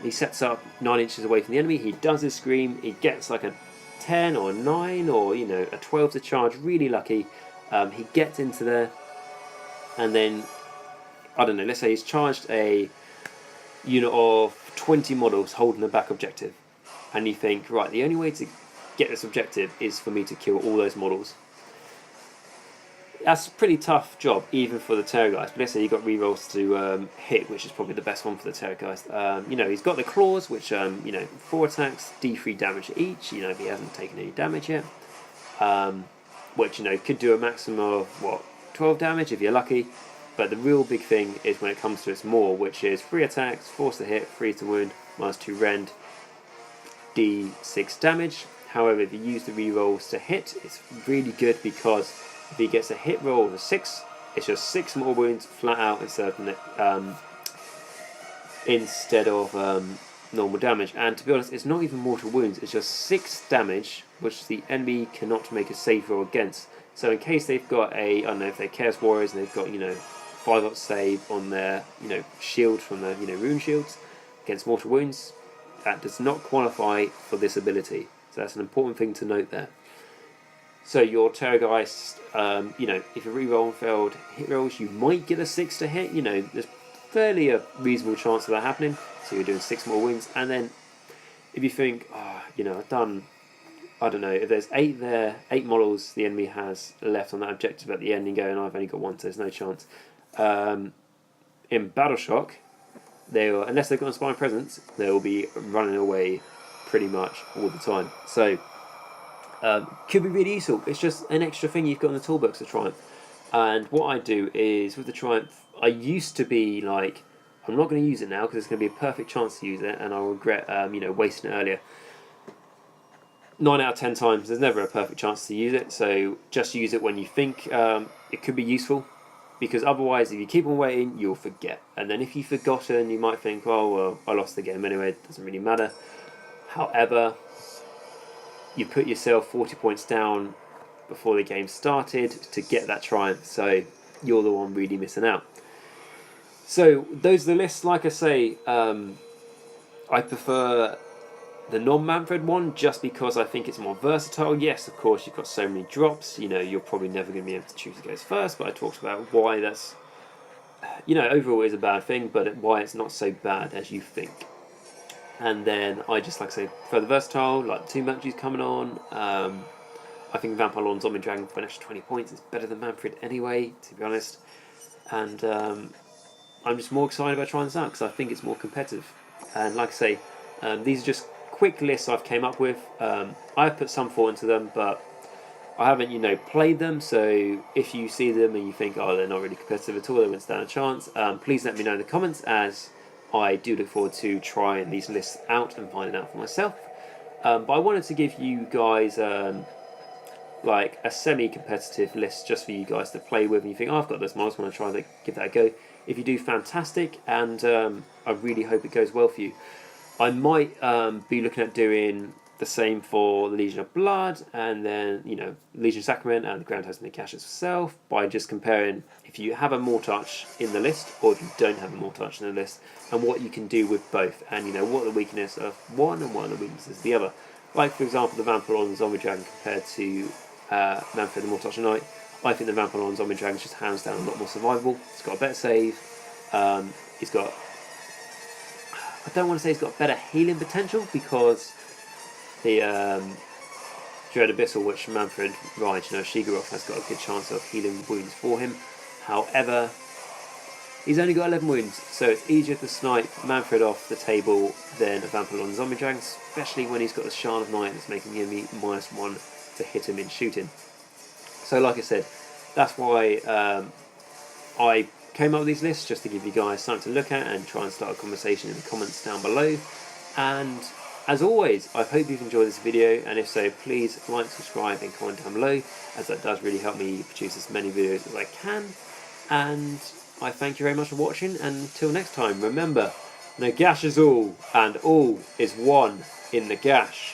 he sets up 9 inches away from the enemy, he does his scream, he gets like a 10 or 9 or a 12 to charge, really lucky. He gets into there, and then, I don't know, let's say he's charged a unit of 20 models holding the back objective, and you think, right, the only way to get this objective is for me to kill all those models. That's a pretty tough job, even for the Terrorgeist. But let's say you've got rerolls to hit, which is probably the best one for the Terrorgeist. He's got the claws, which 4 attacks, D3 damage each. If he hasn't taken any damage yet, which could do a maximum of 12 damage if you're lucky. But the real big thing is when it comes to its maul, which is 3 attacks, 4 to hit, 3 to wound, -2 rend, D6 damage. However, if you use the rerolls to hit, it's really good because if he gets a hit roll of a 6, it's just 6 more wounds flat out instead of normal damage. And to be honest, it's not even mortal wounds, it's just 6 damage, which the enemy cannot make a save roll against. So in case they've got a, I don't know, if they're Chaos Warriors and they've got, 5-up save on their, shield from their, rune shields against mortal wounds, that does not qualify for this ability. So that's an important thing to note there. So your Terrorgeist, if you reroll and failed hit rolls, you might get a 6 to hit. There's fairly a reasonable chance of that happening. So you're doing 6 more wounds. And then if you think, I've done, I don't know, if there's 8 there, 8 models the enemy has left on that objective at the end, and going, I've only got 1, so there's no chance. In Battle Shock, they will, unless they've got Inspiring Presence, they will be running away pretty much all the time. So could be really useful. It's just an extra thing you've got in the toolbox of Triumph. And what I do is, with the Triumph, I used to be like, I'm not going to use it now because it's going to be a perfect chance to use it, and I'll regret wasting it earlier. 9 out of 10 times, there's never a perfect chance to use it, so just use it when you think it could be useful, because otherwise, if you keep on waiting, you'll forget. And then if you've forgotten, you might think, oh, well, I lost the game anyway, it doesn't really matter. However, you put yourself 40 points down before the game started to get that triumph, so you're the one really missing out. So those are the lists. Like I say, I prefer the non-Mannfred one just because I think it's more versatile. Yes, of course, you've got so many drops, you're probably never going to be able to choose to go first, but I talked about why that's, overall is a bad thing, but why it's not so bad as you think. And then I just, like I say, for the versatile, like 2 Manchus coming on. I think Vampire Lord and Zombie Dragon for an extra 20 points is better than Manfred anyway, to be honest. And I'm just more excited about trying this out because I think it's more competitive. And like I say, these are just quick lists I've came up with. I've put some thought into them, but I haven't, played them. So if you see them and you think, oh, they're not really competitive at all, they wouldn't stand a chance, please let me know in the comments, as I do look forward to trying these lists out and finding out for myself. But I wanted to give you guys like a semi-competitive list just for you guys to play with, and you think, oh, I've got this models, I want to try to give that a go. If you do, fantastic, and I really hope it goes well for you. I might be looking at doing the same for the Legion of Blood, and then Legion of Sacrament and the Grand Host and Nagash itself, by just comparing if you have a Mortouch in the list or if you don't have a Mortouch in the list, and what you can do with both, and what the weakness of one and what the weaknesses of the other. Like for example, the Vampire Lord and Zombie Dragon compared to Manfred and Mortouch Knight. I think the Vampire Lord and Zombie Dragon is just hands down a lot more survivable. It's got a better save. It's got, I don't want to say it's got better healing potential, because the Dread Abyssal, which Manfred rides, Shigarov has got a good chance of healing wounds for him. However, he's only got 11 wounds, so it's easier to snipe Manfred off the table than a Vampire Lord and Zombie Dragon, especially when he's got the Shard of Night that's making the enemy -1 to hit him in shooting. So like I said, that's why I came up with these lists, just to give you guys something to look at and try and start a conversation in the comments down below. And as always, I hope you've enjoyed this video, and if so, please like, subscribe and comment down below, as that does really help me produce as many videos as I can. And I thank you very much for watching, and until next time, remember, Nagash is all, and all is one in Nagash.